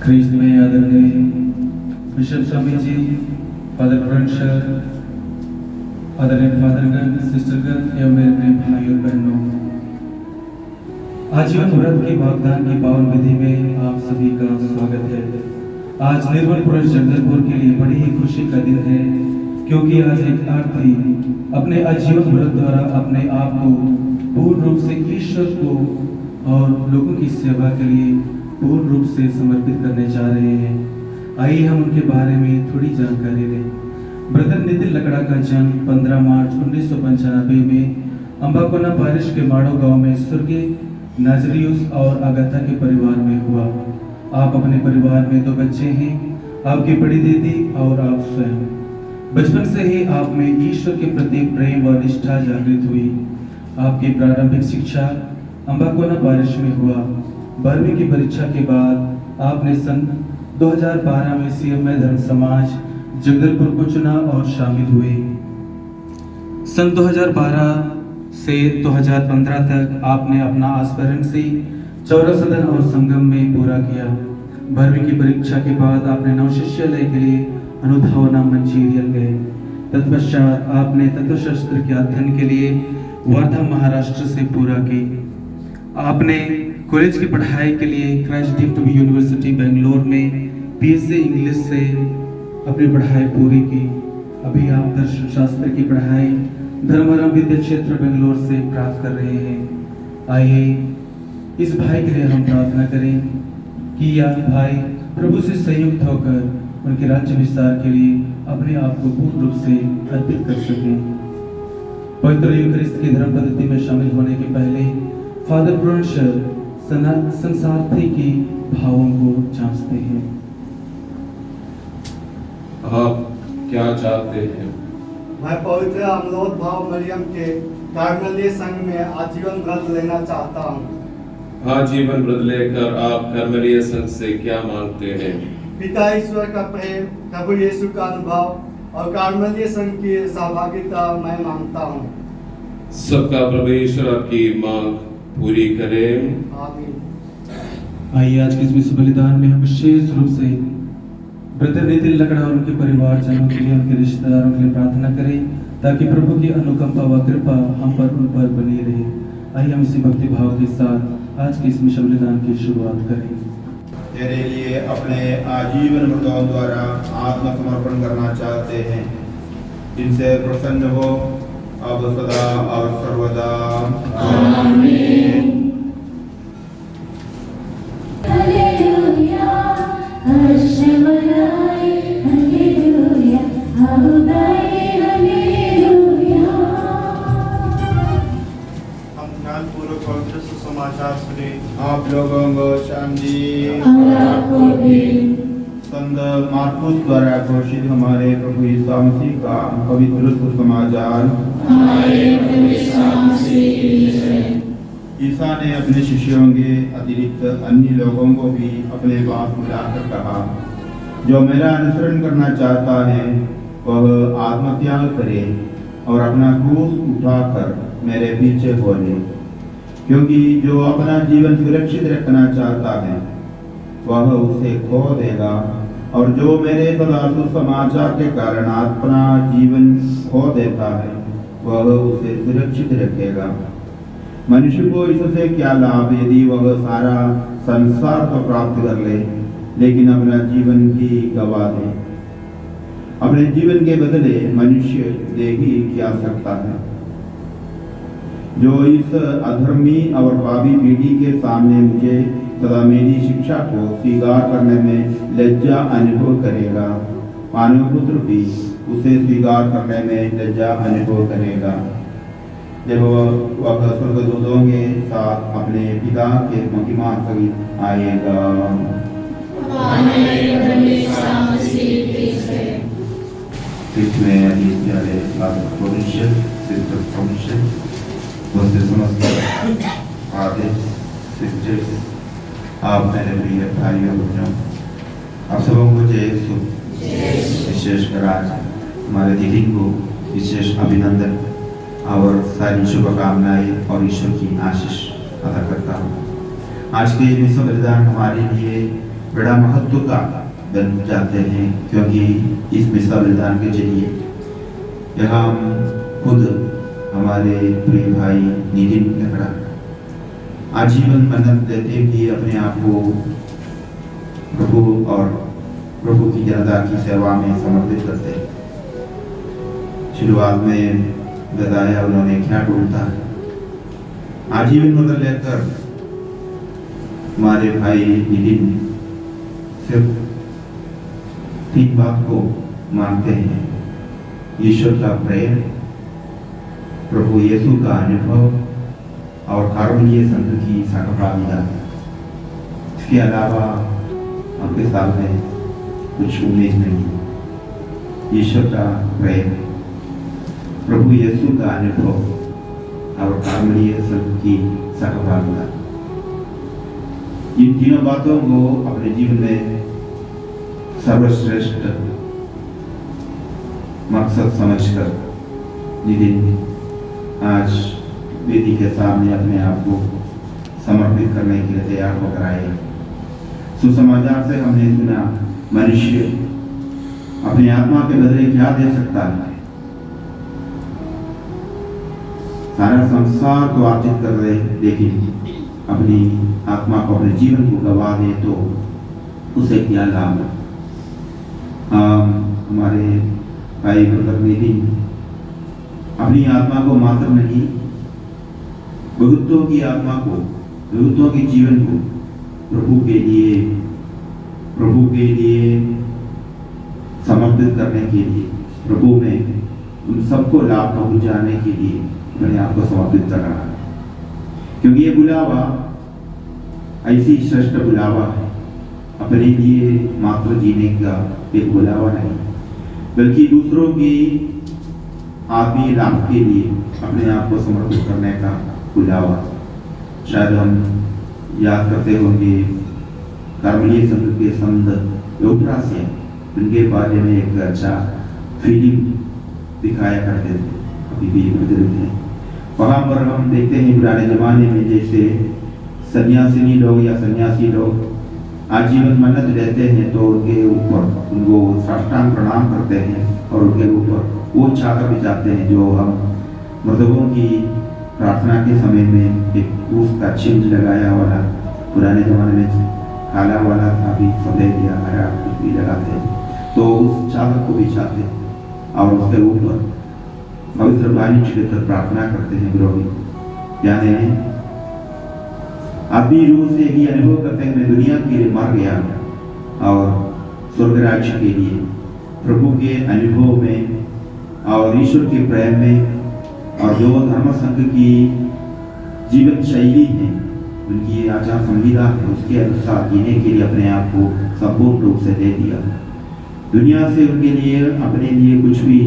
ख्रीस्त में आदरणीय bishop Swami ji, father provincial, आदरणीय फादरगण, सिस्टरगण एवं मेरे प्रिय भाई और बहनों, आजीवन व्रत के वागदान की पावन विधि में आप सभी का स्वागत है। आज निर्मल पुरुष जगदलपुर के लिए बड़ी ही खुशी का दिन है, क्योंकि आज एक आरती अपने आजीवन व्रत द्वारा अपने आप को पूर्ण रूप से ईश्वर को और लोगों की सेवा के लिए पूर्ण रूप से समर्पित करने जा रहे हैं। आइए हम उनके बारे में थोड़ी जानकारी लें। ब्रदर नितिन लकड़ा का जन्म 15 मार्च 1995 में अंबाकोना पारिश के माड़ो गांव में स्वर्गीय नाजरियुस और आगाथा के परिवार में हुआ। आप अपने परिवार में 2 बच्चे हैं, आपकी बड़ी दीदी और आप स्वयं। बचपन से ही आप में ईश्वर के प्रति प्रेम व निष्ठा जागृत हुई। आपकी प्रारंभिक शिक्षा अंबाकोना पारिश में हुआ। 12वीं की परीक्षा के बाद आपने सन 2012 में सीएमए धर्म समाज जगदलपुर को चुना और शामिल हुए। सन 2012 से 2015 तक आपने अपना एस्पिरेंसी चौरा सदन और संगम में पूरा किया। 12वीं की परीक्षा के बाद आपने नवशिष्यालय के लिए अनुधावना मंचेरियल गए। तत्पश्चात आपने तत्वशास्त्र के अध्ययन के लिए वर्धा महाराष्ट्र से पूरा की। आपने कॉलेज की पढ़ाई के लिए क्राइस्ट डीम्ड यूनिवर्सिटी बेंगलोर में बीएससी इंग्लिश से अपनी पढ़ाई पूरी की। अभी आप दर्शन शास्त्र की पढ़ाई धर्माराम विद्या क्षेत्र बेंगलोर से प्राप्त कर रहे हैं। आइए इस भाई के लिए हम प्रार्थना करें कि यह भाई प्रभु से संयुक्त होकर उनके राज्य विस्तार के लिए अपने आप को पूर्ण रूप से अर्पित कर सकें। पवित्र यूकरिस्त की धर्म पद्धति में शामिल होने के पहले फादर प्रोविंशियल संसार्थी की भावों को जांचते हैं। आप क्या चाहते हैं? मैं पवित्र अमलोद भाव मरियम के कार्मेलीय संघ में आजीवन व्रत लेना चाहता हूँ। आजीवन व्रत लेकर आप कार्मेलीय संघ से क्या मांगते हैं? पिता ईश्वर का प्रेम, प्रभु यीशु का अनुभव और कार्मेलीय संघ की सहभागिता मैं मांगता हूँ। सबका परमेश्वर आपकी मांग पूरी करे। आमीन। आइए आज के इस विश्व बलिदान में हम विशेष रूप से ब्रदर नितिन लकड़ा और उनके परिवारजनों के लिए, उनके रिश्तेदारों के लिए प्रार्थना करें, ताकि प्रभु की अनुकंपा व कृपा हम पर उन पर बनी रहे। आइए हम इसी भक्ति भाव के साथ आज के इस विश्व बलिदान की शुरुआत करें। तेरे लिए अपने आजीवन व्रतों द्वारा आत्मसमर्पण करना चाहते हैं, जिनसे प्रसन्न हो अब सदा और सर्वदा। आमीन। हम ध्यानपूर्वक पवित्र सुसमाचार सुने। आप लोगों को शांति। संत मार्कुस द्वारा घोषित हमारे प्रभु यीशु मसीह का पवित्र सुसमाचार। ईसा ने अपने शिष्यों के अतिरिक्त अन्य लोगों को भी अपने पास बुलाकर कहा, जो मेरा अनुसरण करना चाहता है वह आत्मत्याग करे और अपना क्रूस उठाकर मेरे पीछे हो ले। क्योंकि जो अपना जीवन सुरक्षित रखना चाहता है वह उसे खो देगा, और जो मेरे सदा सुसमाचार के कारण अपना जीवन खो देता है वह उसे सुरक्षित रखेगा। मनुष्य को इससे क्या लाभ यदि वह सारा संसार तो प्राप्त कर ले, लेकिन अपना जीवन ही गवा दे। अपने जीवन के बदले मनुष्य दे ही क्या सकता है। जो इस अधर्मी और पापी पीढ़ी के सामने मुझे तथा मेरी शिक्षा को स्वीकार करने में लज्जा अनुभव करेगा, मानव पुत्र भी उसे स्वीकार करने में लज्जा अनुभव करेगा, जब वह स्वर्गदूतों के साथ अपने पिता के महिमा सहित आएगा। इसमें प्यारे फादर प्रोविंशियल, सिस्टर प्रोविंशियल, समस्त फादर सिस्टर्स, आप मेरे प्रिय भाई और बहनों, आप सबों को जय यीशु। विशेषकर आज हमारे दीदी को विशेष अभिनंदन और सारी शुभकामनाएं और ईश्वर की आशीष अदा करता हूँ। आज के विश्व बलिदान हमारे लिए बड़ा महत्व का बन जाते हैं, क्योंकि इस मिसा बलिदान के जरिए यहाँ हम खुद हमारे प्रिय भाई नितिन लकड़ा आजीवन मन्नत देते भी अपने आप को प्रभु और प्रभु की जनता की सेवा में समर्पित करते हैं। शुरुआत में बताया उन्होंने क्या ढूंढता है, आजीवन मन्नत लेकर हमारे भाई नितिन सिर्फ 3 बात को मानते हैं: ईश्वर का प्रेम, प्रभु यीशु का अनुभव और कार्मेलीय संघ की सहभागिता। इसके अलावा आपके सामने कुछ उम्मीद नहीं। ईश्वर का प्रेम, प्रभु यीशु का अनुभव और कार्मेलीय संघ की सहभागिता, इन तीनों बातों को अपने जीवन में सर्वश्रेष्ठ मकसद समझकर नितिन आज वेदी के सामने अपने आप को समर्पित करने के लिए तैयार होकर आए। सुसमाचार से हमने सुना मनुष्य अपनी आत्मा के बदले क्या दे सकता है? सारा संसार को अर्जित कर रहे, लेकिन अपनी आत्मा को, अपने जीवन को गवा दे तो उसे क्या लाभ है? हमारे भाई ब्रदर नितिन अपनी आत्मा को मात्र नहीं, बहुतों की आत्मा को, बहुतों के जीवन को प्रभु के लिए समर्पित करने के लिए, प्रभु में उन सबको लाभ पहुंचाने के लिए अपने आप को समर्पित कर रहा है। क्योंकि ये बुलावा ऐसी श्रेष्ठ बुलावा है, अपने लिए मात्र जीने का एक बुलावा नहीं, बल्कि दूसरों की आत्मीय लाभ के लिए अपने आप को समर्पित करने का बुलावा। शायद हम याद करते होंगे कार्मेलीय संघ के संत यूफ्रासिया, उनके बारे में एक अच्छा फिल्म दिखाया करते थे, अभी भी प्रचलित है। वहाँ पर हम देखते हैं पुराने जमाने में जैसे सन्यासिनी लोग या सन्यासी लोग आजीवन मन्नत लेते हैं तो उनके ऊपर उनको साष्टांग प्रणाम करते हैं और उनके ऊपर वो छाता बिछाते हैं जो हम मृतकों की प्रार्थना के समय में एक उसका चिन्ह लगाया वाला, पुराने जमाने में काला वाला था, अभी सफेद या हरा कुछ भी लगाते हैं, तो उस चादर को बिछाते और उसके ऊपर पवित्र वाणी छिड़कर प्रार्थना करते हैं विरोधी। यानी आत्मीय रूप से ही अनुभव करते हैं, मैं दुनिया के लिए मर गया और स्वर्ग राज्य के लिए प्रभु के अनुभव में और ईश्वर के प्रेम में, और जो धर्म संघ की जीवन शैली है, उनकी आचार संहिता है, उसके अनुसार जीने के लिए अपने आप को संपूर्ण रूप से दे दिया। दुनिया से उनके लिए अपने लिए कुछ भी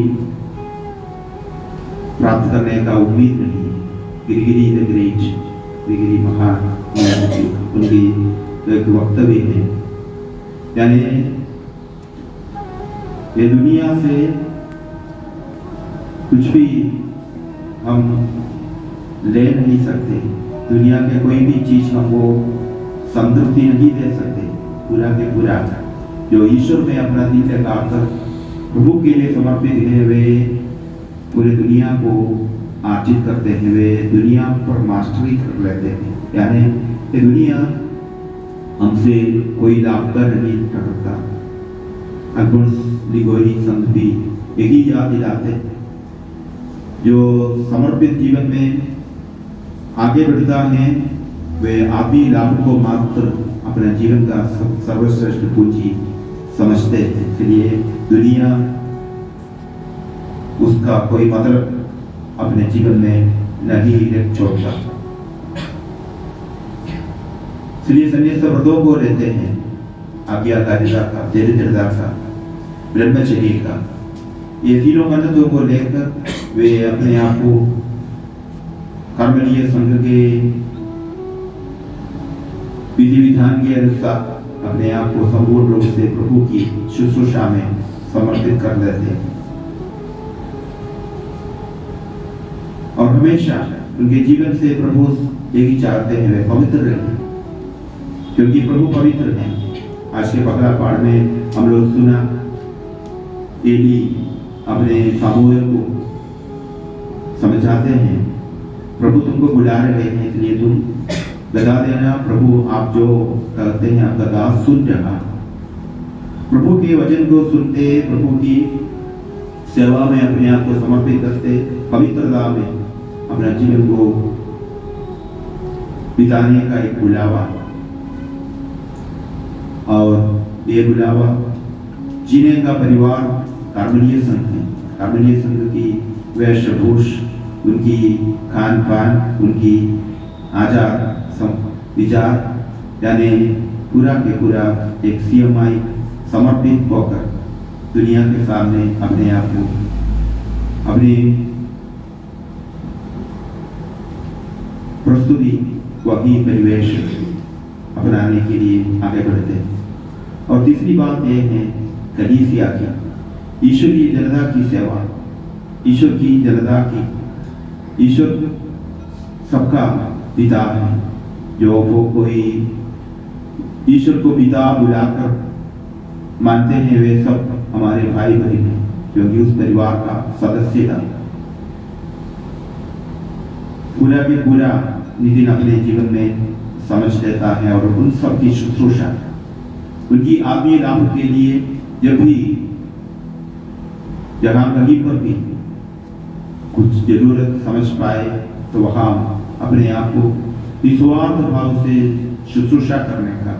प्राप्त करने का उम्मीद नहीं। गिरिगिरी द ग्रेट, गिरिगिरी महान उनकी एक वक्तव्य है, यानी ये दुनिया से कुछ भी हम ले नहीं सकते, दुनिया के कोई भी चीज हमको संतृप्ति नहीं दे सकते। पूरा के पूरा जो ईश्वर में अपना दिल लगाकर प्रभु के लिए समर्पित है, वे पूरी दुनिया को आर्जित करते हैं, वे दुनिया पर मास्टरी कर लेते हैं। यानी ये दुनिया हमसे कोई लाभकर नहीं रखता। अल्फोंस लिगोरी संत भी यही याद दिलाते हैं, जो समर्पित जीवन में आगे बढ़ता है वे आत्मीय लाभ को मात्र अपने जीवन का सर्वश्रेष्ठ पूंजी समझते हैं। इसलिए दुनिया उसका कोई मतलब अपने जीवन में नहीं छोड़ता। इसलिए संन्यास व्रतों को लेते हैं, आज्ञाकारिता का, दरिद्रता का, ब्रह्मचर्य का, ये तीनों मन्नतों को लेकर वे अपने आप को कार्मेलीय संघ के विधि विधान के अनुसार अपने आप को संपूर्ण रूप से प्रभु की शुश्रूषा में समर्पित कर देते हैं और हमेशा उनके जीवन से प्रभु यही चाहते हैं वे पवित्र रहें, क्योंकि प्रभु पवित्र हैं। आज के पकड़ा पाड़ में हम लोग सुना एली अपने सामूएल को समझाते हैं, प्रभु तुमको बुला रहे हैं, इसलिए तुम बता देना, प्रभु आप जो कहते हैं आपका दास सुन रहा। प्रभु के वचन को सुनते, प्रभु की सेवा में अपने आप को समर्पित करते, पवित्रता में अपना जीवन को बिताने का एक बुलावा, और ये बुलावा जीने का परिवार कार्मेलिया संघ है। कार्मेलिया संघ की वेशभूष, उनकी खान पान, उनकी आचार विचार, यानी पूरा के पूरा एक CMI समर्पित होकर दुनिया के सामने अपने आप को, अपनी प्रस्तुति वही परिवेश अपनाने के लिए आगे बढ़ते हैं। और तीसरी बात यह है कलीसिया की, ईश्वर की जनता की सेवा, ईश्वर की जनता की, ईश्वर सबका पिता है, जो वो कोई ईश्वर को पिता बुलाकर मानते हैं वे सब हमारे भाई बहन हैं, क्योंकि उस परिवार का सदस्य था। पूरा के पूरा नितिन अपने जीवन में समझ लेता है और उन सब की शुश्रूषा, उनकी आत्मीय लाभ के लिए जब भी जहां कहीं पर भी कुछ जरूरत समझ पाए तो वहां अपने आप को निस्वार्थ भाव से शुश्रूषा करने का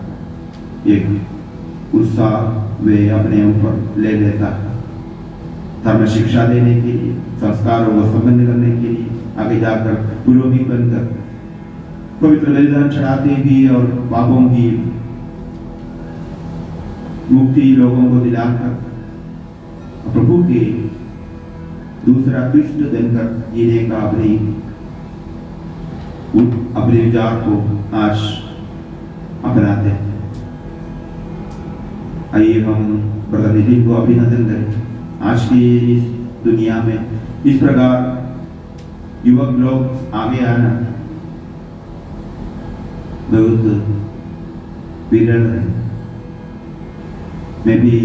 एक उत्साह वे अपने ऊपर ले लेता है। धर्म शिक्षा देने के लिए, संस्कारों को संबंध करने के लिए आगे जाकर पुरोहित बनकर पवित्र बलिदान चढ़ाते भी और पापों की मुक्ति लोगों को दिलाकर प्रभु के दूसरा कृष्ण बनकर जीने का अपने विचार को आज अपनाते हैं। आइए हम ब्रदर नितिन को अभिनंदन करें। आज की इस दुनिया में इस प्रकार युवक लोग आगे आना बहुत विरल है। मैं भी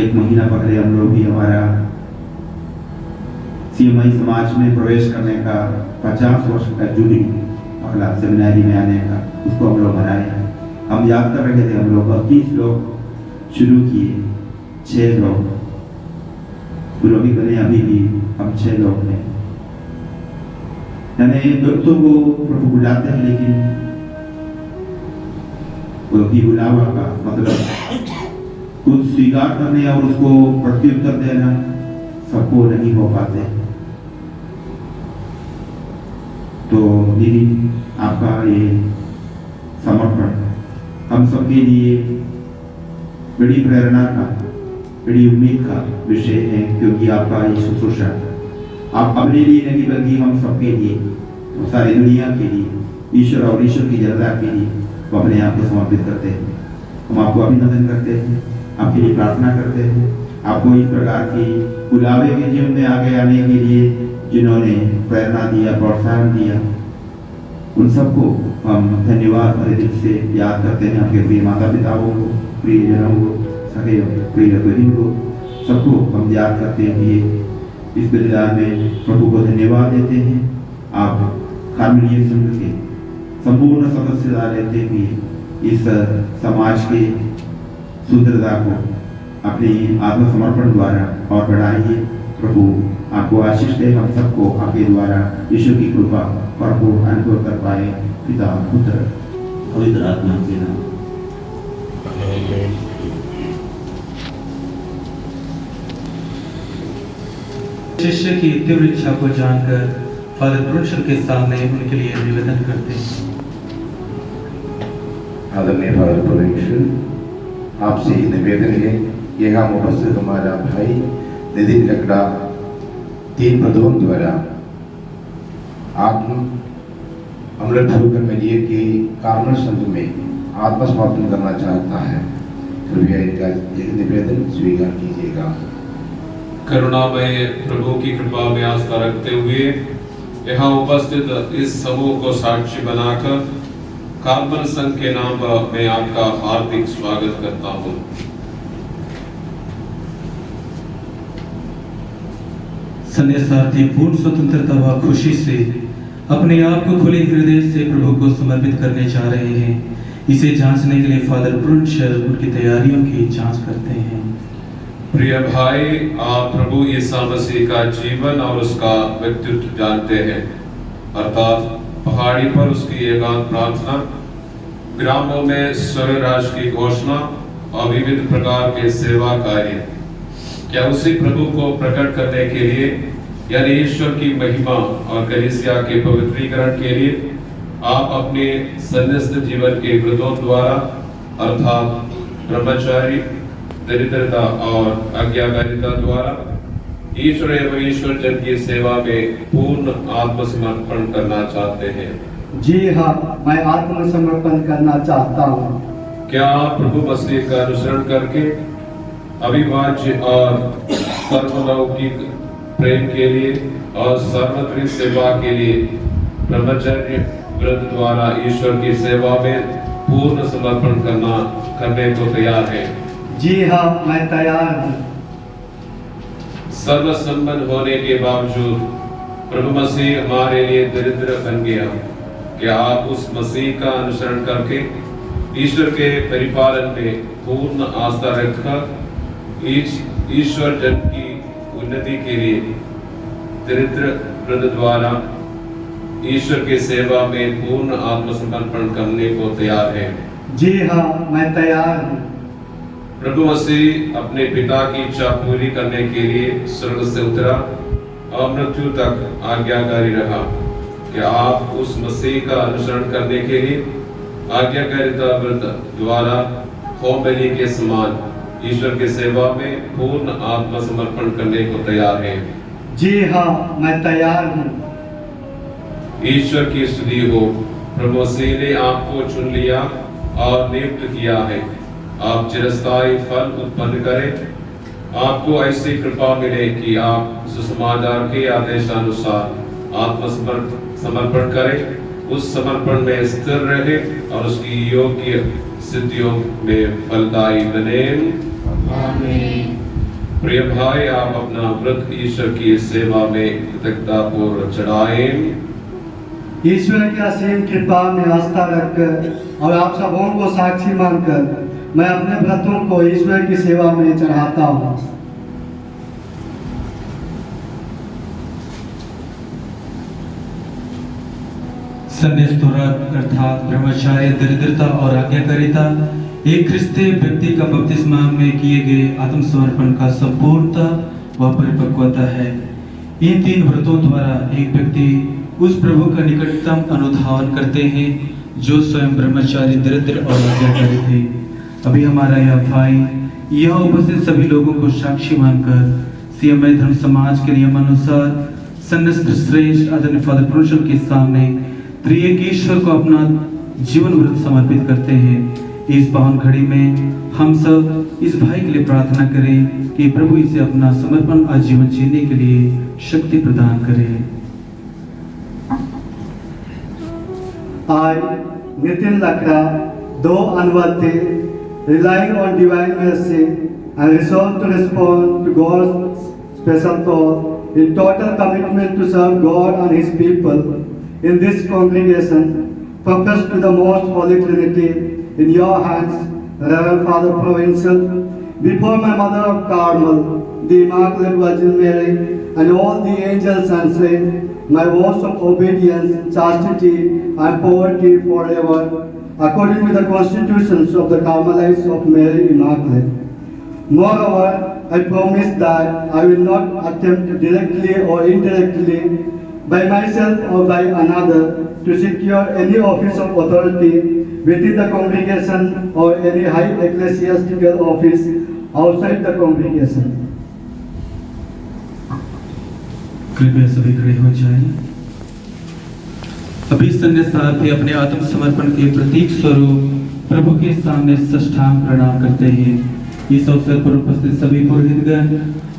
एक महीना पहले हम लोग भी हमारा CMI समाज में प्रवेश करने का 50 वर्ष का जुबली अगला सेमिनारी में आने का उसको हम लोग मनाए। हम याद कर रहे थे, हम लोग 30 लोग शुरू किए, 6 लोग पुरोहित बने, अभी भी हम 6 लोग हैं। यानी भक्तों को प्रभु बुलाते हैं, लेकिन वो बुलावा का मतलब कुछ स्वीकार करने और उसको प्रत्युत्तर देना सबको नहीं हो पाते। तो दीदी आपका ये समर्पण हम सबके लिए बड़ी प्रेरणा का, बड़ी उम्मीद का विषय है, क्योंकि आपका ये शुश्रूषा आप अपने लिए नहीं बल्कि हम सबके लिए, तो सारी दुनिया के लिए, ईश्वर और ईश्वर की जनता के लिए वो अपने आप को समर्पित करते हैं। हम आपको अभिनंदन करते हैं, आपके लिए प्रार्थना करते हैं, आपको इस प्रकार की बुलावे के जीवन में आगे आने के लिए जिन्होंने प्रेरणा दिया, प्रोत्साहन दिया, उन सबको हम धन्यवाद भरे दिल से याद करते हैं। आपके प्रिय माता पिताओं को, प्रियजनों को, सगे प्रिय बहन को, सबको हम याद करते हुए इस बलिदान में प्रभु को धन्यवाद देते हैं। आप कार्मेलिया संघ के संपूर्ण सदस्यता लेते हुए इस समाज के सुंदरता को अपने आत्मसमर्पण द्वारा और बढ़ाइए। प्रभु आपको आशीष दे, हम सबको आपके द्वारा ईश्वर की कृपा भरपूर अनुभव कर पाए। पिता, पुत्र, पवित्र आत्मा के नाम। शिष्य की तीव्र इच्छा को जानकर फादर ब्रुनशल के सामने उनके लिए निवेदन करते हैं। आदरणीय फादर ब्रुनशल, आपसे निवेदन है कि हम उपस्थित हमारा भाई नितिन लकड़ा 3 पदों द्वारा आत्म अमृत कार्मेलिया के कार्मेल संघ में आत्मसमर्पण करना चाहता है। कृपया इनका एक निवेदन स्वीकार कीजिएगा। करुणामय प्रभु की कृपा में आस्था रखते हुए यहाँ उपस्थित इस समूह को साक्षी बनाकर कार्मल संघ के नाम पर मैं आपका हार्दिक स्वागत करता हूँ। संन्यासार्थी पूर्ण स्वतंत्रता व खुशी से अपने आप को खुले हृदय से प्रभु को समर्पित करने जा रहे हैं। इसे जांचने के लिए फादर प्रुंश उनकी तैयारियों की जांच करते हैं। प्रिय भाई, आप प्रभु यीशु मसीह का जीवन और उसका व्यक्तित्व जानते हैं, अर्थात पहाड़ी पर उसकी एकांत प्रार्थना, ग्रामों में स्वराज की घोषणा और विविध प्रकार के सेवा कार्य। क्या उसी प्रभु को प्रकट करने के लिए, यानी ईश्वर की महिमा और कलीसिया के पवित्रीकरण के लिए आप अपने सन्यस्त जीवन के व्रतों द्वारा अर्थात ब्रह्मचारी, दरिद्रता और आज्ञाकारिता द्वारा ईश्वर एवं ईश्वर जन की सेवा में पूर्ण आत्मसमर्पण करना चाहते हैं? जी हाँ, मैं आत्मसमर्पण करना चाहता हूँ। क्या आप प्रभु मसीह का अनुसरण करके अविभाज्य और सर्वलौकिक प्रेम के लिए और सर्वत्रिक सेवा के लिए ब्रह्मचर्य व्रत द्वारा ईश्वर की सेवा में पूर्ण समर्पण करने को तैयार हैं? जी हाँ, मैं तैयार हूँ। सर्वसंपन्न होने के बावजूद प्रभु मसीह हमारे लिए दरिद्र बन गया। क्या आप उस मसीह का अनुसरण करके ईश्वर के परिपालन में पूर्ण आस्था रखकर ईश्वर जन की उन्नति के लिए दरिद्र व्रत द्वारा ईश्वर की सेवा में पूर्ण आत्मसमर्पण करने को तैयार हैं? जी हाँ, मैं तैयार हूँ। प्रभु मसीह अपने पिता की इच्छा पूरी करने के लिए स्वर्ग से उतरा और मृत्यु तक आज्ञाकारी रहा। क्या आप उस मसीह का अनुसरण करने के लिए आज्ञाकारिता व्रत द्वारा होम बलि के समान ईश्वर की सेवा में पूर्ण आत्मसमर्पण करने को तैयार हैं? जी हाँ, मैं तैयार हूँ। ईश्वर की स्तुति हो। प्रभु मसीह ने आपको चुन लिया और नियुक्त किया है। आप चिरस्थायी फल उत्पन्न करें। आपको ऐसी कृपा मिले कि आप सुसमाचार के आदेशानुसार आत्मसमर्पण करें, उस समर्पण में स्थिर रहे और उसकी योग्य सिद्धियों में फलदायी बने। आमीन। प्रिय भाई, आप अपना व्रत ईश्वर की सेवा में कृतज्ञता पूर्वक चढ़ाएं। ईश्वर की असीम कृपा में आस्था रखकर और आप सबों को साक्षी मानकर मैं अपने व्रतों को ईश्वर की सेवा में चढ़ाता हूँ। संन्यास अर्थात ब्रह्मचार्य, दरिद्रता और आज्ञाकारिता एक ख्रिस्तीय व्यक्ति का बपतिस्मा में किए गए आत्मसमर्पण का संपूर्णता व परिपक्वता है। इन तीन व्रतों द्वारा एक व्यक्ति उस प्रभु का निकटतम अनुधावन करते हैं जो स्वयं ब्रह्मचारी, दरिद्र और आज्ञाकारी थे। अभी हमारा यह भाई यह उपस्थित सभी लोगों को साक्षी मानकर सीएमआई धर्म समाज के नियमानुसार संन्यास्त श्रेष्ठ आदरणीय फादर प्रुंश के सामने त्रिएक ईश्वर को अपना जीवन व्रत समर्पित करते हैं। इस पावन घड़ी में हम सब इस भाई के लिए प्रार्थना करें कि प्रभु इसे अपना समर्पण आजीवन जीने के लिए शक्ति प्रदान करे। I, Nitin Lakra, though unworthy, relying on divine mercy and resolved to respond to God's special call in total commitment to serve God and His people in this congregation, profess to the most holy Trinity in your hands, Reverend Father Provincial, before my Mother of Carmel, the Immaculate Virgin Mary, and all the angels and saints, my vows of obedience, chastity, and poverty forever, according to the constitutions of the Carmelites of Mary Immaculate. Moreover, I promise that I will not attempt directly or indirectly, by myself or by another, to secure any office of authority within the congregation or any high ecclesiastical office outside the congregation. कृपया सभी खड़े हो जाएं। अभी संन्यासार्थी अपने आत्मसमर्पण के प्रतीक स्वरूप प्रभु के सामने साष्टांग प्रणाम करते हैं। इस अवसर पर उपस्थित सभी पुरोहितगण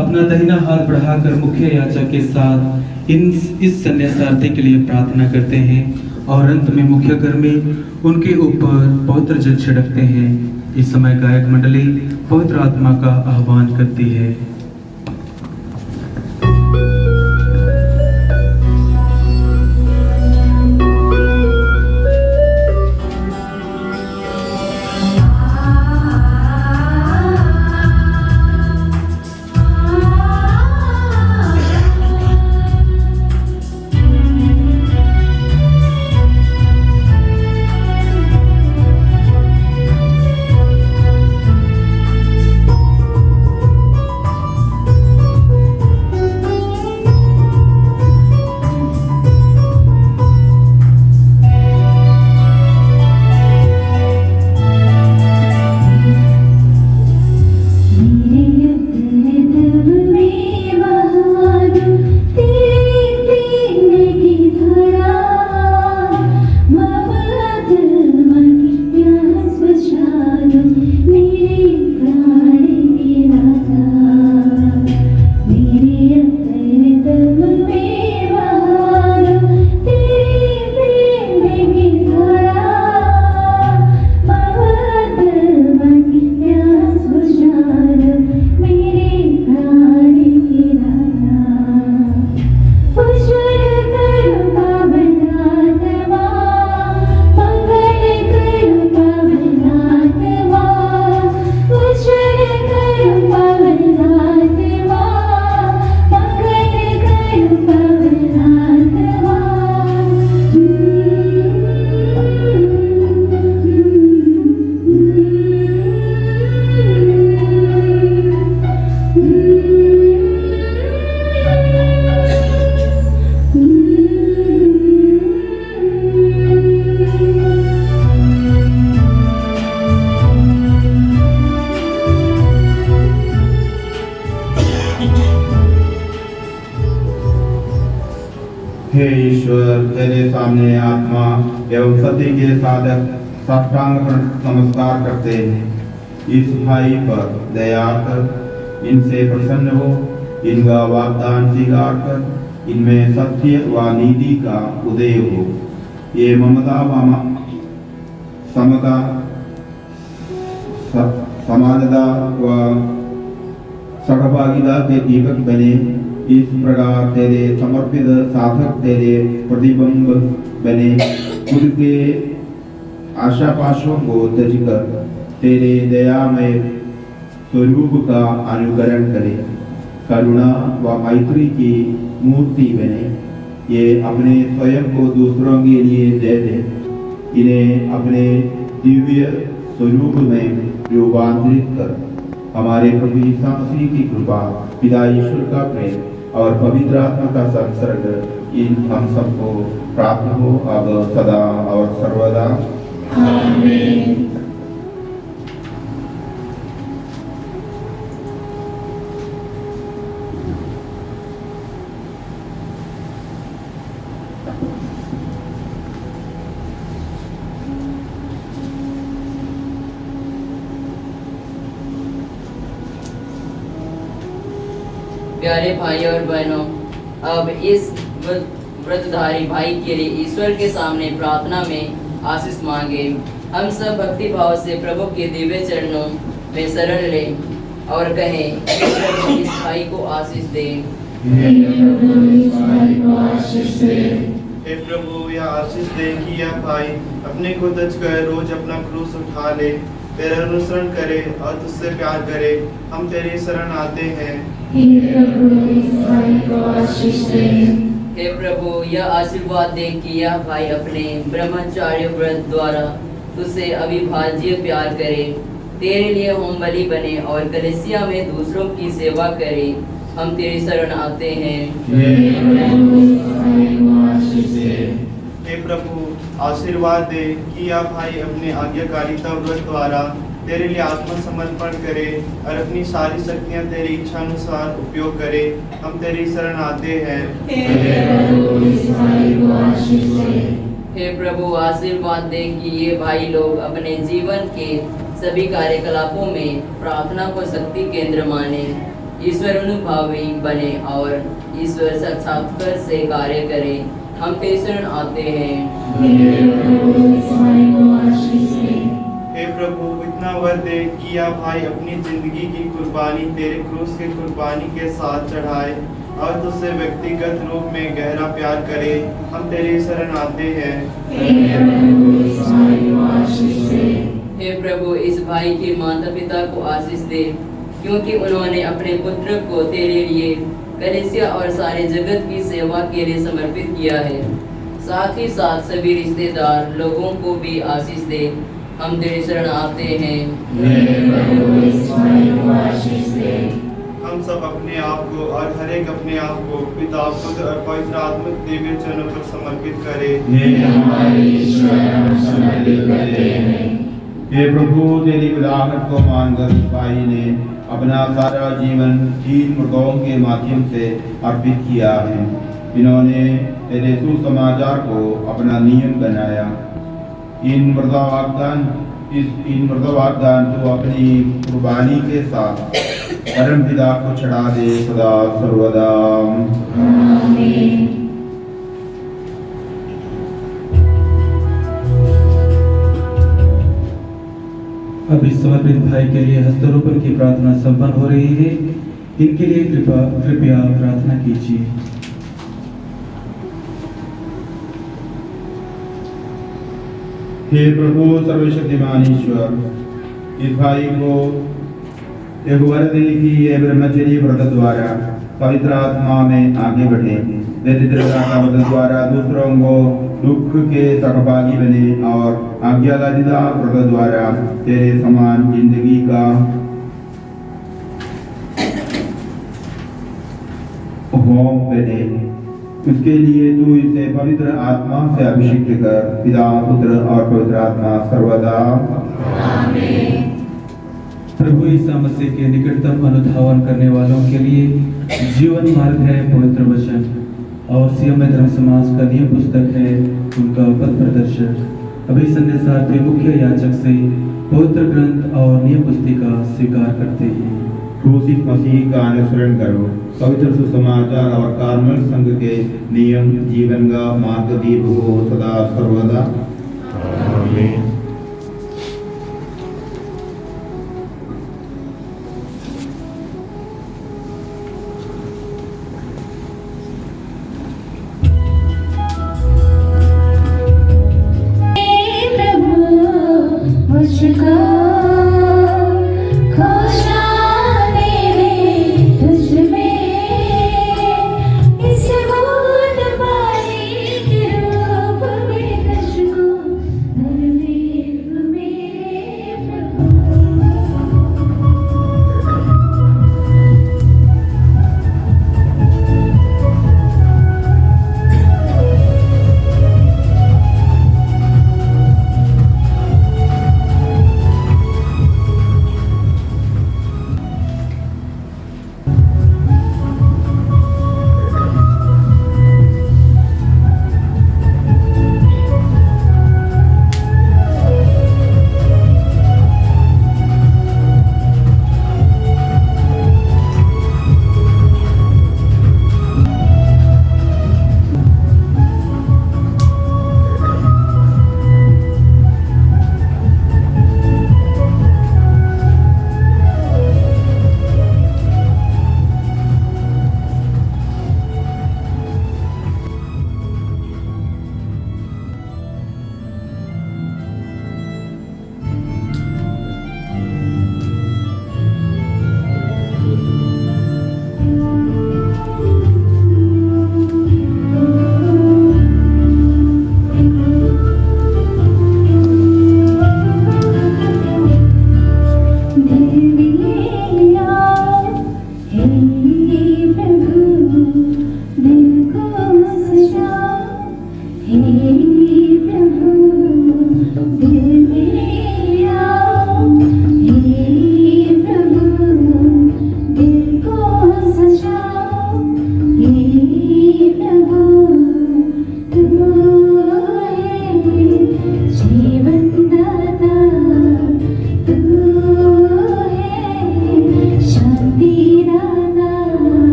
अपना दाहिना हाथ बढ़ाकर मुख्य याचक के साथ इस संन्यासार्थी के लिए प्रार्थना करते हैं और अंत में मुख्य कर्मी उनके ऊपर पवित्र जल छिड़कते हैं। इस समय गायक मंडली पवित्र आत्मा का आह्वान करती है। हे ईश्वर, तेरे सामने आत्मा एवं सत्य के साधक साष्टांग नमस्कार करते हैं। इस भाई पर दया कर, इनसे प्रसन्न हो, इनका वाग्दान स्वीकार कर, इनमें सत्य व नीति का उदय हो। ये ममता व समता, समानता व सहभागिता के दीपक बने। इस प्रकार तेरे समर्पित साधक तेरे प्रतिबिंब बने। खुद के आशा पाशों को त्यज कर तेरे दयामय स्वरूप का अनुकरण करे। करुणा व मैत्री की मूर्ति बने। ये अपने स्वयं को दूसरों के लिए दे दे। इन्हें अपने दिव्य स्वरूप में रूपांतरित कर। हमारे प्रभु यीशु मसीह की कृपा, पिता ईश्वर का प्रेम और पवित्र आत्मा का संसर्ग इन हम सबको प्राप्त हो अब सदा और सर्वदा। आमीन। प्यारे भाई और बहनों, अब इस व्रतधारी भाई के लिए ईश्वर के सामने प्रार्थना में आशीष मांगे। हम सब भक्ति भाव से प्रभु के दिव्य चरणों में शरण लें और कहें, प्रभु इस भाई को आशीष दे। हे प्रभु, यह आशीष दे कि यह भाई अपने को तज कर रोज अपना क्रूस उठा ले, तेरा अनुसरण करे और तुझसे प्यार करे। हम तेरी शरण आते हैं। हे प्रभु, यह आशीर्वाद दे कि यह भाई अपने ब्रह्मचार्य व्रत द्वारा तुझसे अविभाज्य प्यार करे, तेरे लिए होम बलि बने और कलीसिया में दूसरों की सेवा करे। हम तेरी शरण आते हैं। हे प्रभु, आशीर्वाद दे कि यह भाई अपने आज्ञाकारिता व्रत द्वारा तेरे लिए आत्मसमर्पण करे और अपनी सारी शक्तियां तेरी इच्छा अनुसार उपयोग करे। हम तेरी शरण आते हैं। हे प्रभु, आशीर्वाद दे कि ये भाई लोग अपने जीवन के सभी कार्यकलापों में प्रार्थना को शक्ति केंद्र माने, ईश्वर अनुभावी बने और ईश्वर साक्षात्कार से कार्य करें। हम तेरे शरण आते हैं। हे प्रभु इतना वर दे कि यह भाई अपनी जिंदगी की कुर्बानी तेरे क्रूस के कुर्बानी के साथ चढ़ाए और तुझसे व्यक्तिगत रूप में गहरा प्यार करे। हम तेरी शरण आते हैं। हे प्रभु इस भाई के माता पिता को आशीष दे, क्योंकि उन्होंने अपने पुत्र को तेरे लिए कलीसिया और सारे जगत की सेवा के लिए समर्पित किया है। साथ ही साथ सभी रिश्तेदार लोगों को भी आशीष दे। हम तेरे शरण आते हैं। हम सब अपने आप को और हर एक अपने आप को पिता पुत्र और पवित्र आत्मा के दिव्य चरणों पर समर्पित करें। हे प्रभु तेरी विलाहट को मानकर भाई ने अपना सारा जीवन 3 मृतों के माध्यम से अर्पित किया है। इन्होंने तेरे सुसमाचार को अपना नियम बनाया। इन मृदा वाग्दान तो अपनी कुर्बानी के साथ परम पिता को चढ़ा दे सदा सर्वदा। अब इस समर्पित भाई के लिए हस्तारोपण की प्रार्थना संपन्न हो रही है। इनके लिए कृपया प्रार्थना कीजिए। हे प्रभु सर्वशक्तिमान ईश्वर, इस भाई को एक वर दे कि ये ब्रह्मचर्य व्रत द्वारा पवित्र आत्मा में आगे बढ़े। दरिद्रता का व्रत द्वारा दूसरों को दुख के सहभागी बने और आज्ञाकारिता व्रत द्वारा तेरे समान जिंदगी का होम बने। उसके लिए तू इसे पवित्र आत्मा से अभिषेक कर पिता पुत्र और पवित्र आत्मा सर्वदा। आमीन। प्रभु ईसा मसीह के निकटतम अनुधावन करने वालों के लिए जीवन मार्ग है पवित्र वचन और सीएमए धर्म समाज का नियम पुस्तक है उनका पथ प्रदर्शक। अभी संदेशार्थी मुख्य याचक से पवित्र ग्रंथ और नियम पुस्तिका स्वीकार करते हैं। क्रूसित मसीह का अनुसरण करो। पवित्र सुसमाचार और कार्मेल संघ के नियम जीवन का मार्गदीप हो सदा सर्वदा। आमीन। Thank you.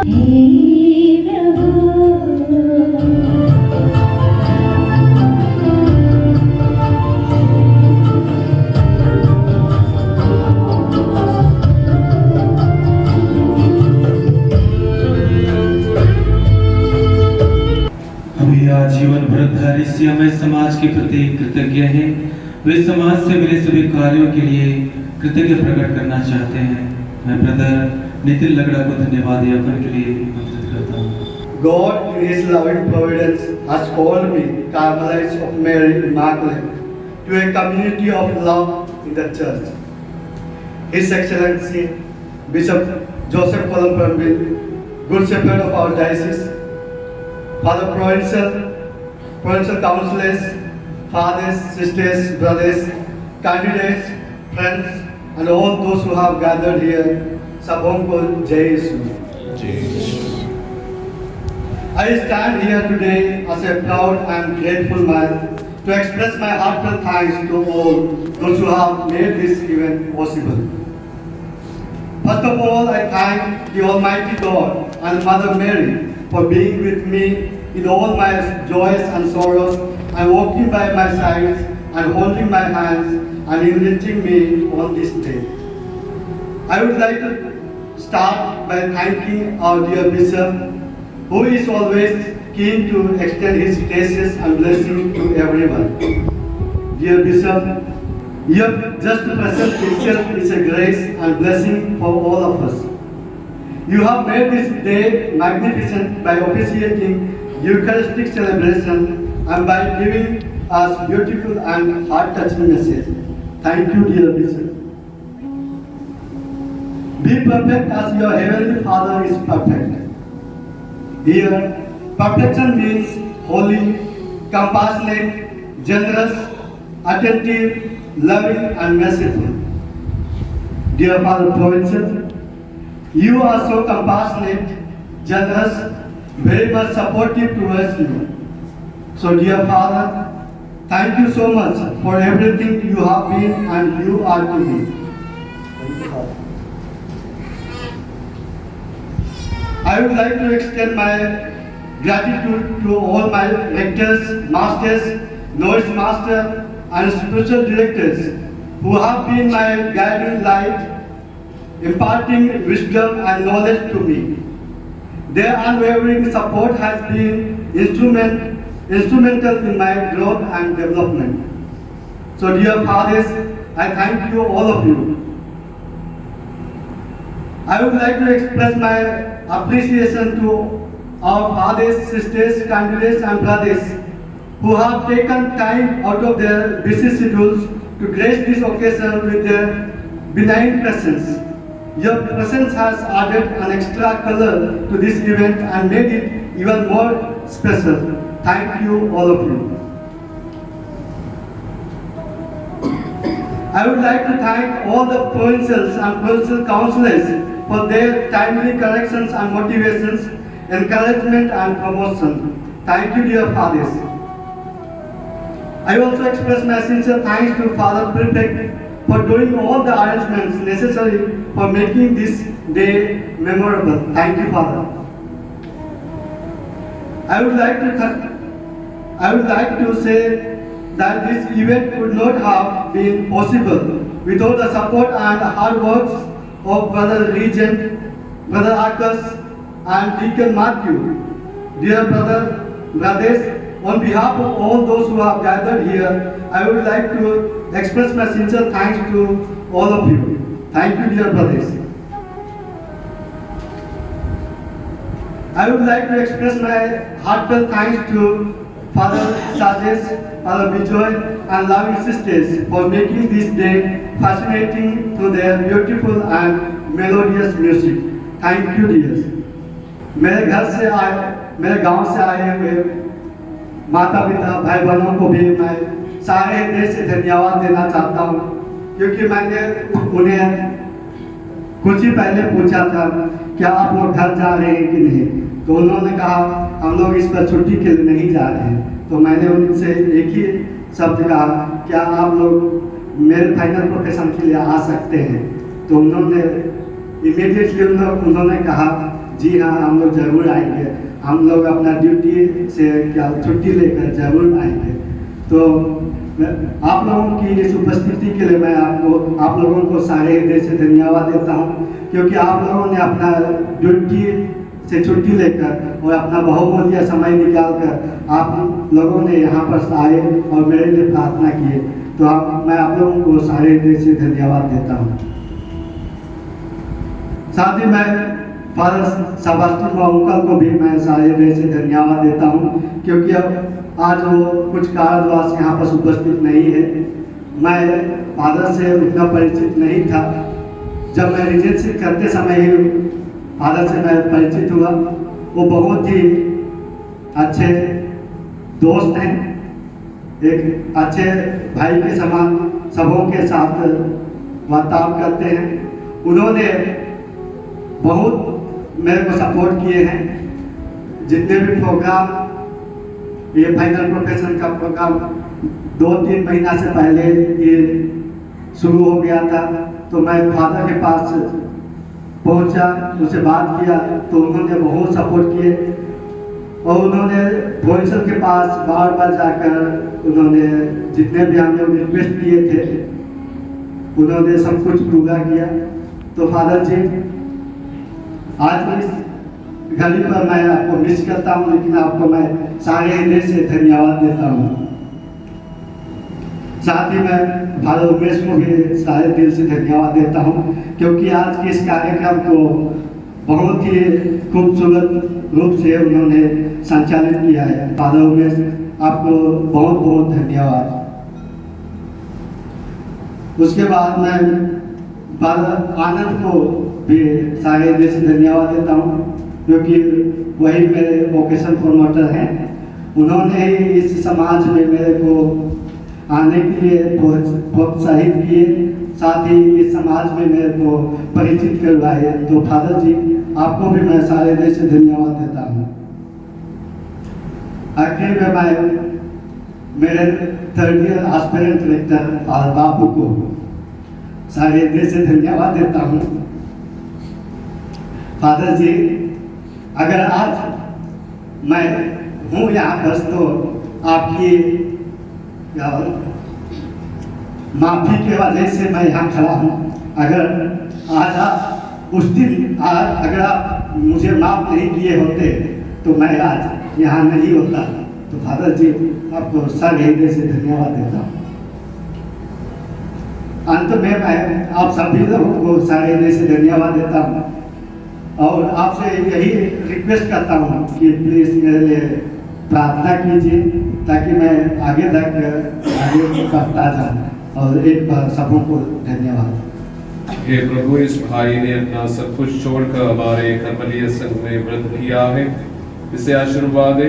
हमें आजीवन व्रतधारी सियामय समाज के प्रति कृतज्ञ हैं। वे समाज से मिले सभी कार्यों के लिए कृतज्ञ प्रकट करना चाहते हैं। मैं ब्रदर नितिन लगड़ा को धन्यवाद ज्ञापन के लिए आमंत्रित करता हूँ। God in His loving providence has called me, Carmelites of Mary Immaculate, to a community of love in the church. His Excellency Bishop Joseph Columban, Good Shepherd of our diocese, Father Provincial Councillors, fathers, sisters, brothers, candidates, friends, and all those who have gathered here, सबों को जय यीशु। I stand here today as a proud and grateful man to express my heartfelt thanks to all those who have made this event possible. First of all, I thank the Almighty God and Mother Mary for being with me in all my joys and sorrows and walking by my side and holding my hands and enriching me on this day. I would like to start by thanking our dear Bishop, who is always keen to extend his graces and blessings to everyone. Dear Bishop, your just presence itself is a grace and blessing for all of us. You have made this day magnificent by officiating Eucharistic celebration and by giving us beautiful and heart-touching message. Thank you, dear Bishop. Be perfect as your heavenly Father is perfect. Here, perfection means holy, compassionate, generous, attentive, loving, and merciful. Dear Father Provincial, you are so compassionate, generous, very much supportive towards you. So, dear Father, thank you so much for everything you have been and you are to be. I would like to extend my gratitude to all my rectors, masters, novice master, and spiritual directors who have been my guiding light, imparting wisdom and knowledge to me. Their unwavering support has been instrumental in my growth and development. So, dear fathers, I thank you, all of you. I would like to express my appreciation to our fathers, sisters, candidates, and brothers who have taken time out of their busy schedules to grace this occasion with their benign presence. Your presence has added an extra color to this event and made it even more special. Thank you, all of you. I would like to thank all the provincials and provincial councillors for their timely corrections and motivations, encouragement and promotion. Thank you, dear fathers. I also express my sincere thanks to Father Prefect for doing all the arrangements necessary for making this day memorable. Thank you, Father. I would like to say that this event would not have been possible without the support and hard works of Brother Regent, Brother Arcus, and Deacon Matthew. Dear brothers, on behalf of all those who have gathered here, I would like to express my sincere thanks to all of you. Thank you, dear brothers. I would like to express my heartfelt thanks to Father Sajes, Father Bijoy, and loving sisters for making this day fascinating through their beautiful and melodious music. Thank you, dears. मेरे गांव से आए हुए माता पिता भाई बहनों को भी मैं सारे देश से धन्यवाद देना चाहता हूँ, क्योंकि मैंने उन्हें कुछ ही पहले पूछा था क्या आप लोग घर जा रहे हैं कि नहीं, तो उन्होंने कहा हम लोग इस पर छुट्टी के लिए नहीं जा रहे हैं। तो मैंने उनसे एक ही शब्द कहा क्या आप लोग मेरे फाइनल प्रोफेशन के लिए आ सकते हैं, तो उन्होंने इमीडिएटली उन्होंने कहा जी हाँ, हम लोग जरूर आएंगे। हम लोग अपना ड्यूटी से क्या छुट्टी लेकर जरूर आएंगे। तो आप लोगों की इस उपस्थिति के लिए मैं आप लोगों को सारे हृदय से धन्यवाद देता हूँ, क्योंकि आप लोगों ने अपना ड्यूटी से छुट्टी लेकर और अपना बहुमूल्य समय निकालकर आप लोगों ने यहाँ पर आए और मेरे लिए प्रार्थना किए। तो मैं आप लोगों को सारे हृदय से धन्यवाद देता हूँ। साथ ही मैं फादर सेबास्टियन अंकल को भी मैं सारे हृदय से धन्यवाद देता हूँ, क्योंकि अब आज वो कुछ कारणवश यहाँ पर उपस्थित नहीं है। मैं फादर से उतना परिचित नहीं था। जब मैं रिजेंसी करते समय ही फादर से मैं परिचित हुआ। वो बहुत ही अच्छे दोस्त हैं, एक अच्छे भाई के समान सबों के साथ वार्तालाप करते हैं। उन्होंने बहुत मेरे को सपोर्ट किए हैं। जितने भी प्रोग्राम, ये फाइनल प्रोफेशन का प्रोग्राम 2-3 महीना से पहले ये शुरू हो गया था, तो मैं फादर के पास पहुंचा, उनसे बात किया, तो उन्होंने बहुत सपोर्ट किए और उन्होंने प्रोफेसर के पास बार बार जाकर उन्होंने जितने भी हम लोग रिक्वेस्ट किए थे उन्होंने सब कुछ पूरा किया। तो फादर जी, आज इस घड़ी पर मैं आपको मिस करता हूँ, लेकिन आपको मैं सारे हृदय से धन्यवाद देता हूँ। साथ ही मैं फादर उमेश को भी सारे दिल से धन्यवाद देता हूँ, क्योंकि आज के इस कार्यक्रम को बहुत ही खूबसूरत रूप से उन्होंने संचालित किया है। फादर उमेश, आपको बहुत बहुत धन्यवाद। उसके बाद मैं फादर आनंद को भी सारे हृदय से धन्यवाद देता हूँ, क्योंकि वही मेरे वोकेशन प्रमोटर हैं। उन्होंने ही इस समाज में मेरे को आने के लिए प्रोत्साहित किए, साथ ही इस समाज में मेरे को परिचित करवाए। तो फादर जी, आपको भी मैं सारे हृदय से धन्यवाद देता हूँ। आखिर में मैं मेरे 3rd year aspirant rector father Babu को सारे हृदय से धन्यवाद देता हूँ। फादर जी, अगर आज मैं हूँ यहाँ पर तो आपकी माफी के वजह से मैं यहाँ खड़ा हूँ। अगर आज आप उस दिन अगर आप मुझे माफ नहीं किए होते तो मैं आज यहाँ नहीं होता। तो फादर जी, आपको सारे हृदय से धन्यवाद देता हूँ। अंत में मैं आप सभी लोगों को सारे हृदय से धन्यवाद देता हूँ और आपसे यही रिक्वेस्ट करता हूँ कि प्लीज़ मेरे लिए प्रार्थना कीजिए, ताकि मैं आगे बढ़ता जाऊँ। और एक बार सबों को धन्यवाद। हे प्रभु, इस भाई ने अपना सब कुछ छोड़कर हमारे कर्मलीय संघ में व्रत किया है। इसे आशीर्वाद दे,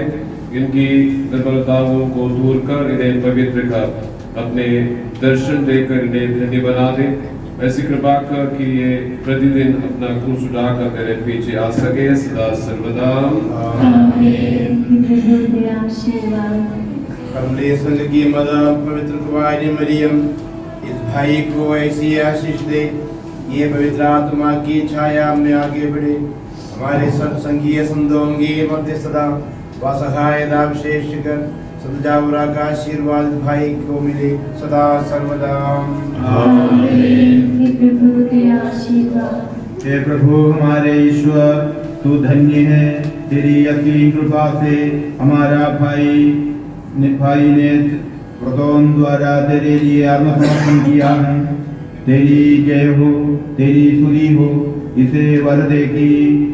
इनकी दुर्बलताओं को दूर कर, इन्हें पवित्र कर, अपने दर्शन देकर इन्हें धन्य बना दे। ऐसी कृपा कर कि ये प्रतिदिन अपना क्रूस उठाकर तेरे पीछे आ सके सदा सर्वदा। कमले संग की मदद पवित्र कुमारी मरियम इस भाई को ऐसी आशीष दे, ये पवित्र आत्मा की छाया में आगे बढ़े, हमारे सत्संगीय संतों के मध्य सदा वासहायता विशेष कर सदजावरा का आशीर्वाद भाई को मिले सदा सर्वदा। हे प्रभु हमारे ईश्वर, तू धन्य है, तेरी असीम कृपा से हमारा भाई ने व्रतों द्वारा तेरे लिए आत्मसमर्पण किया है। तेरी जय हो, तेरी स्तुति हो। इसे वर दे कि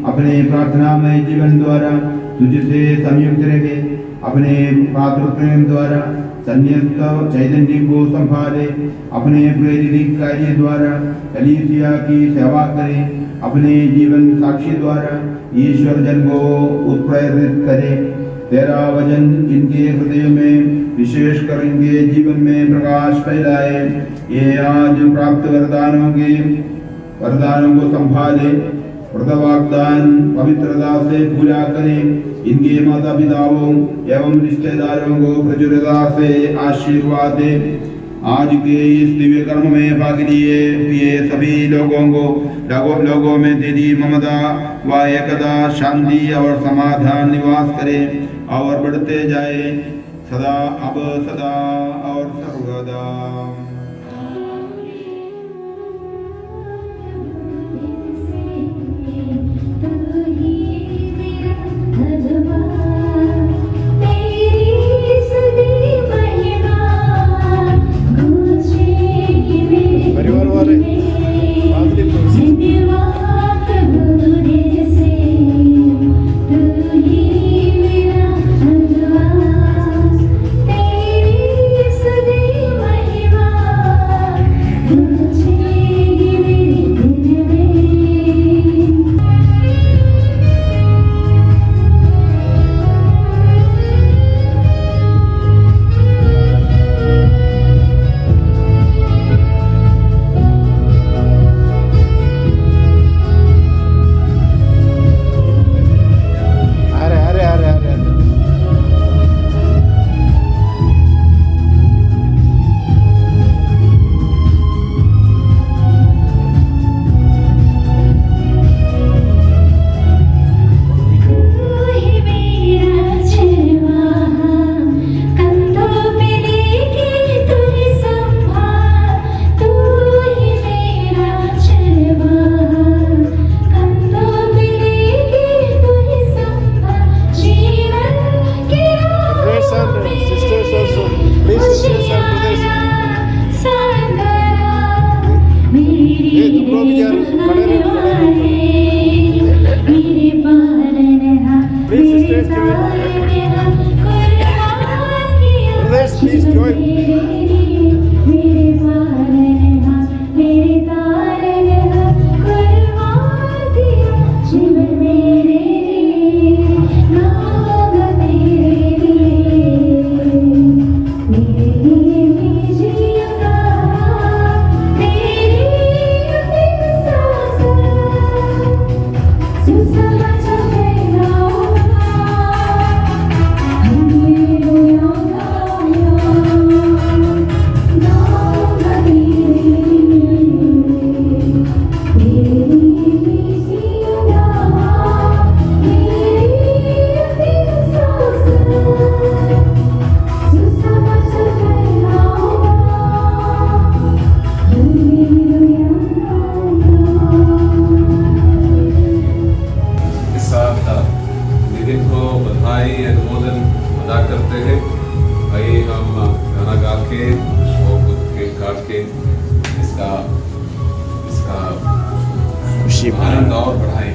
अपने प्रार्थना में जीवन द्वारा तुझसे संयुक्त रहे, अपने मातृ प्रेम द्वारा संन्यस्त चैतन्य को संभाले, अपने प्रेरित कार्य द्वारा कलीसिया की सेवा करे, अपने जीवन साक्षी द्वारा ईश्वर जन को उत्प्रेरित करे। तेरा वचन इनके हृदय में विशेष कर इनके जीवन में प्रकाश फैलाए। ये आज प्राप्त वरदानों को संभाले, व्रत वाग्दान पवित्रता से पूरा करें। इनके माता पिताओं एवं रिश्तेदारों को प्रचुरता से आशीर्वाद दे। आज के इस दिव्य कर्म में भाग लिए ये सभी लोगों में तेरी ममता व एकता, शांति और समाधान निवास करे और बढ़ते जाए सदा, अब सदा और सर्वदा। परिवार वाले आनंद और बढ़ाएं।